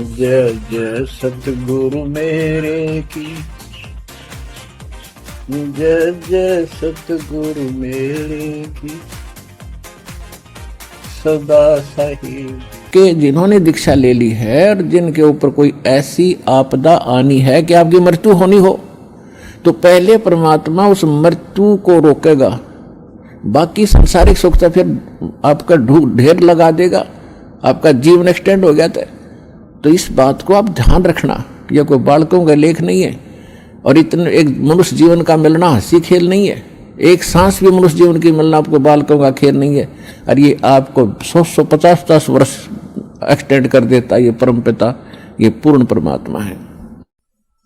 जय जय सतगुरु मेरे की, जय जय सतगुरु मेरे की, सदा साहिब के जिन्होंने दीक्षा ले ली है और जिनके ऊपर कोई ऐसी आपदा आनी है कि आपकी मृत्यु होनी हो, तो पहले परमात्मा उस मृत्यु को रोकेगा, बाकी सांसारिक सुख तो फिर आपका ढेर लगा देगा, आपका जीवन एक्सटेंड हो गया था। तो इस बात को आप ध्यान रखना, यह कोई बालकों का लेख नहीं है और इतने एक मनुष्य जीवन का मिलना हंसी खेल नहीं है। एक सांस भी मनुष्य जीवन की मिलना आपको बालकों का खेल नहीं है, और ये आपको 150 वर्ष एक्सटेंड कर देता है। ये परम पिता, ये पूर्ण परमात्मा है।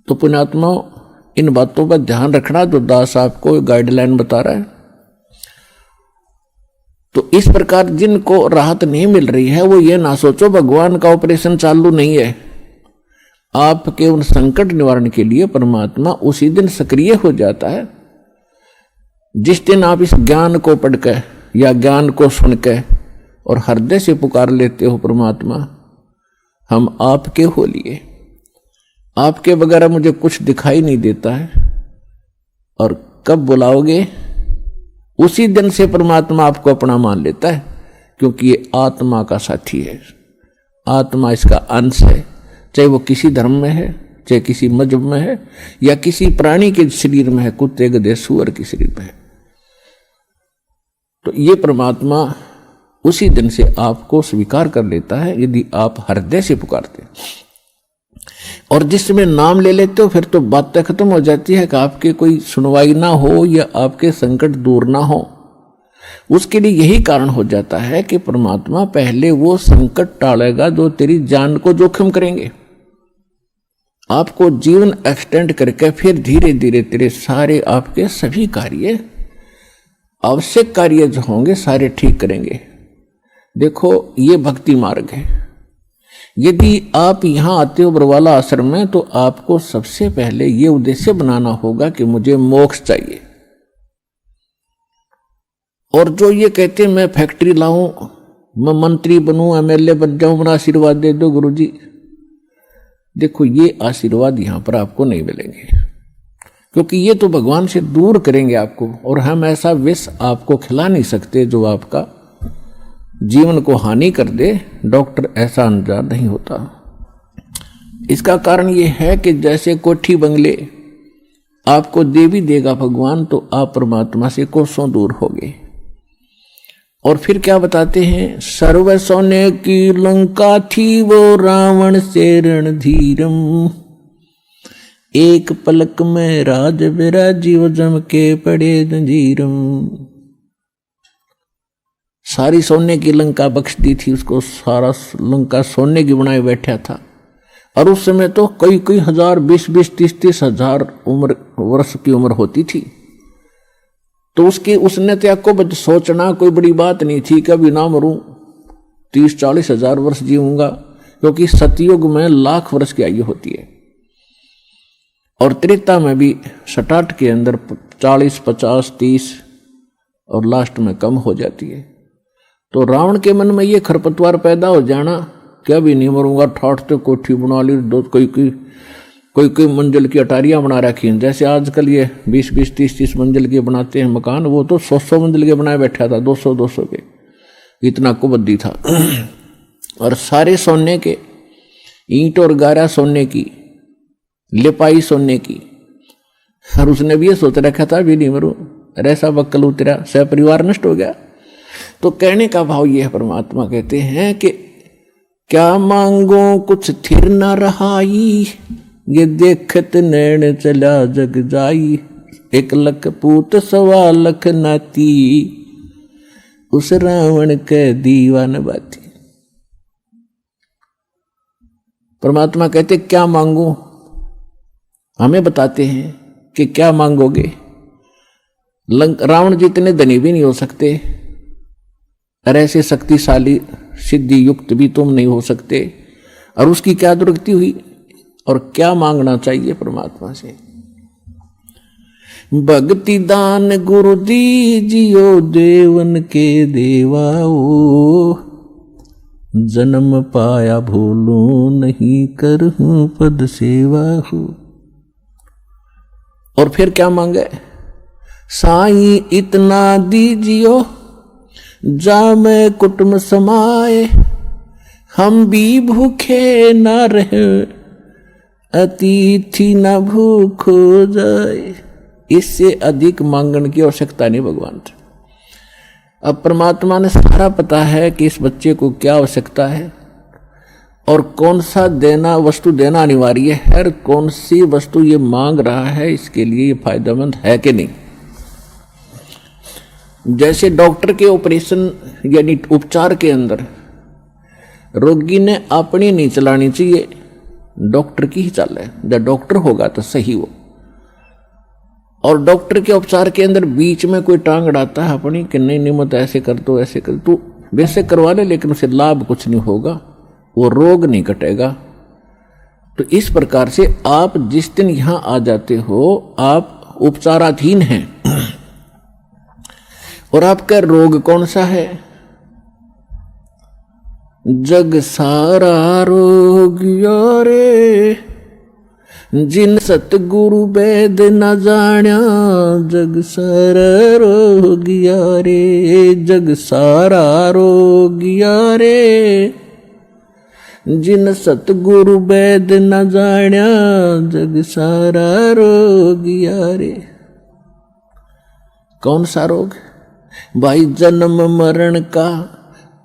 तो पुण्यात्मा, इन बातों पर ध्यान रखना जो दास आपको गाइडलाइन बता रहा है। तो इस प्रकार जिनको राहत नहीं मिल रही है वो ये ना सोचो भगवान का ऑपरेशन चालू नहीं है। आपके उन संकट निवारण के लिए परमात्मा उसी दिन सक्रिय हो जाता है जिस दिन आप इस ज्ञान को पढ़कर या ज्ञान को सुनकर और हृदय से पुकार लेते हो, परमात्मा हम आपके हो लिए, आपके बगैर मुझे कुछ दिखाई नहीं देता है। और कब बुलाओगे उसी दिन से परमात्मा आपको अपना मान लेता है, क्योंकि ये आत्मा का साथी है, आत्मा इसका अंश है। चाहे वो किसी धर्म में है, चाहे किसी मजहब में है, या किसी प्राणी के शरीर में है, कुत्ते गधे सूअर के शरीर में है। तो ये परमात्मा उसी दिन से आपको स्वीकार कर लेता है यदि आप हृदय से पुकारते हैं। और जिस समय नाम ले लेते हो फिर तो बातें खत्म हो जाती है कि आपके कोई सुनवाई ना हो या आपके संकट दूर ना हो। उसके लिए यही कारण हो जाता है कि परमात्मा पहले वो संकट टालेगा जो तेरी जान को जोखिम करेंगे। आपको जीवन एक्सटेंड करके फिर धीरे धीरे तेरे सारे आपके सभी कार्य, आवश्यक कार्य जो होंगे सारे ठीक करेंगे। देखो ये भक्ति मार्ग है। यदि आप यहां आते हो बरवाला आश्रम में, तो आपको सबसे पहले ये उद्देश्य बनाना होगा कि मुझे मोक्ष चाहिए। और जो ये कहते मैं फैक्ट्री लाऊं, मैं मंत्री बनूं, एमएलए बन जाऊं, मेरा आशीर्वाद दे दो गुरुजी, देखो ये आशीर्वाद यहां पर आपको नहीं मिलेंगे, क्योंकि ये तो भगवान से दूर करेंगे आपको। और हम ऐसा विष आपको खिला नहीं सकते जो आपका जीवन को हानि कर दे। डॉक्टर ऐसा अनजान नहीं होता। इसका कारण यह है कि जैसे कोठी बंगले आपको दे भी देगा भगवान, तो आप परमात्मा से कोसों दूर होगे। और फिर क्या बताते हैं, सर्व सोने की लंका थी वो रावण से रणधीरम, एक पलक में राज विराजीव जम के पड़े जंजीरम। सारी सोने की लंका बख्श दी थी उसको, सारा लंका सोने की बनाए बैठा था। और उस समय तो कई कई हजार, 20-20, 30-30 हजार वर्ष की उम्र होती थी। तो उसने त्याग को सोचना कोई बड़ी बात नहीं थी, कभी ना मरूं, 30-40 हजार वर्ष जीऊंगा, क्योंकि सतयुग में 1,00,000 वर्ष की आयु होती है। और त्रेता में भी 67 के अंदर 40, 50, 30 और लास्ट में कम हो जाती है। तो रावण के मन में ये खरपतवार पैदा हो जाना, क्या भी नहीं मरूंगा, ठाठ तो कोठी बना ली, दो कोई मंजिल की अटारियां बना रखी हैं। जैसे आजकल ये 20-20, 30-30 मंजिल के बनाते हैं मकान, वो तो 100 मंजिल के बनाए बैठा था, 200 के, इतना कुबद्दी था। और सारे सोने के, ईंट और गारा सोने की, लिपाई सोने की। और उसने भी ये सोच रखा था भी नहीं मरूं, ऐसा बक्कल उतरा, सपरिवार नष्ट हो गया। तो कहने का भाव यह है, परमात्मा कहते हैं कि क्या मांगो कुछ थिर न रहाई, ये देखत नैन चला जग जाई, 1,00,000 पूत 1,15,00,000 नाती, उस रावण के दीवान बाती। परमात्मा कहते क्या मांगो, हमें बताते हैं कि क्या मांगोगे। रावण जितने धनी भी नहीं हो सकते, और ऐसे शक्तिशाली सिद्धि युक्त भी तुम नहीं हो सकते। और उसकी क्या दुर्गति हुई, और क्या मांगना चाहिए परमात्मा से। भक्ति दान गुरु दीजियो देवन के देवाओ, जन्म पाया भूलूं नहीं, करहूं पद सेवा हो। और फिर क्या मांगे, साईं इतना दीजियो जा मैं कुटुंब समाए, हम भी भूखे न रहे अतिथि न भूख हो जाए। इससे अधिक मांगने की आवश्यकता नहीं भगवान से। अब परमात्मा ने सारा पता है कि इस बच्चे को क्या आवश्यकता है और कौन सा वस्तु देना अनिवार्य है और कौन सी वस्तु ये मांग रहा है, इसके लिए ये फायदेमंद है कि नहीं। जैसे डॉक्टर के ऑपरेशन यानी उपचार के अंदर रोगी ने अपनी नहीं चलानी चाहिए, डॉक्टर की ही चले, जब डॉक्टर होगा तो सही हो। और डॉक्टर के उपचार के अंदर बीच में कोई टांग अड़ाता है अपनी कि नहीं मत ऐसे कर दो ऐसे कर दो, वैसे करवा ले, लेकिन उसे लाभ कुछ नहीं होगा, वो रोग नहीं कटेगा। तो इस प्रकार से आप जिस दिन यहां आ जाते हो आप उपचाराधीन हैं। और आपका रोग कौन सा है, जग सारा रोग यारे, जिन सतगुरु वेद न जाण्या, जग सारा रोग यारे, जग सारा रोग यारे, जिन सतगुरु वेद न जाण्या, जग सारा रोग यारे। कौन सा रोग भाई, जन्म मरण का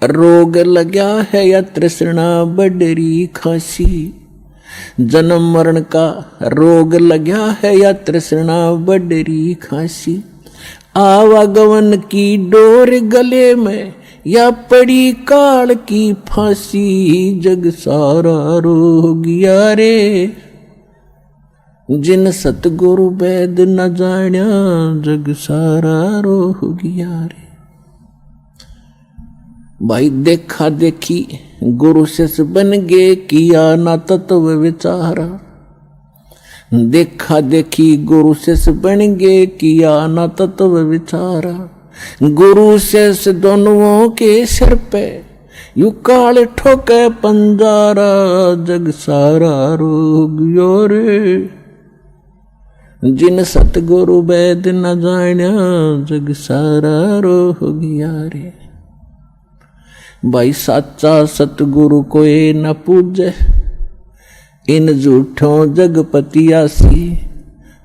रोग लग्या है या तृष्णा बडरी खांसी, जन्म मरण का रोग लग्या है या तृष्णा बडरी खांसी, आवागमन की डोर गले में या पड़ी काल की फांसी, जग सारा रोग यारे, जिन सतगुरु वेद न जाण्या, जग सारा रोग यारे। भाई देखा देखी गुरु शिष्य बन गे, किया ना तत्व विचारा, देखा देखी गुरु शिष्य बन गे, किया ना तत्व विचारा, गुरु शिष्य दोनों के सिर पे यू काल ठोके पंजारा, जग सारा रोग योरे, जिन सतगुरु वेद न जाण्या, जग सारा रोग यारे। भाई साचा सतगुरु कोई न पूजे, इन झूठों जगपतियासी,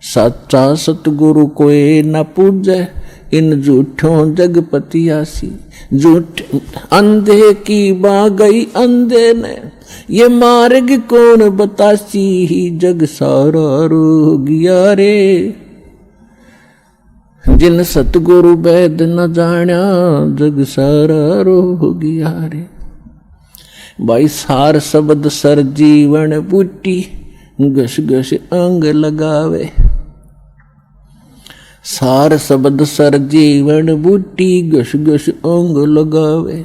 साचा सतगुरु कोई न पूजे, इन झूठों जगपतियासी, झूठ अंधे की बाँ गई अंधे ने, ये मार्ग कौन बतासी, जग सारा रोग यारे, जिन सतगुरु वेद न जाण्या, जग सारा रोग यारे। भाई सार शब्द सर जीवन बूटी, घस घस अंग लगावे, सार शब्द सर जीवन बूटी, घस घस अंग लगावे,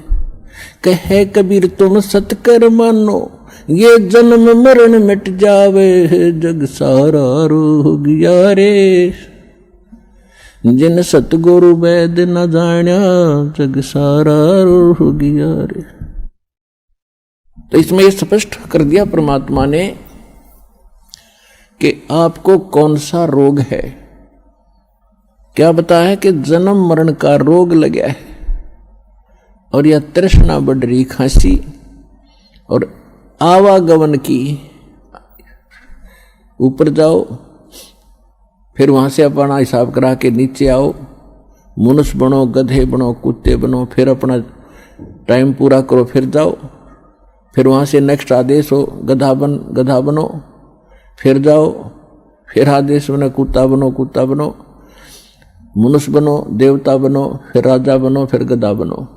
कहे कबीर तुम सतकर मानो, ये जन्म मरण मिट जावे, जग सारा रोग यारे, जिन सतगुरु वेद न जाण्या, जग सारा रोग यारे। तो इसमें यह स्पष्ट कर दिया परमात्मा ने कि आपको कौन सा रोग है। क्या बताया कि जन्म मरण का रोग लगा है और यह तृष्णा बढ़ रही खांसी और आवागमन की, ऊपर जाओ फिर वहां से अपना हिसाब करा के नीचे आओ, मनुष्य बनो, गधे बनो, कुत्ते बनो, फिर अपना टाइम पूरा करो, फिर जाओ, फिर वहां से नेक्स्ट आदेश हो गधा बनो, फिर जाओ, फिर आदेश बनो कुत्ता बनो, मनुष्य बनो, देवता बनो, फिर राजा बनो, फिर गधा बनो।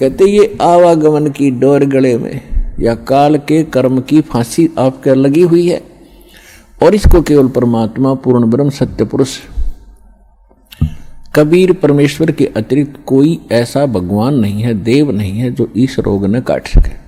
कहते ये आवागमन की डोर गले में या काल के कर्म की फांसी आपके लगी हुई है और इसको केवल परमात्मा पूर्ण ब्रह्म सत्य पुरुष कबीर परमेश्वर के अतिरिक्त कोई ऐसा भगवान नहीं है, देव नहीं है जो इस रोग न काट सके।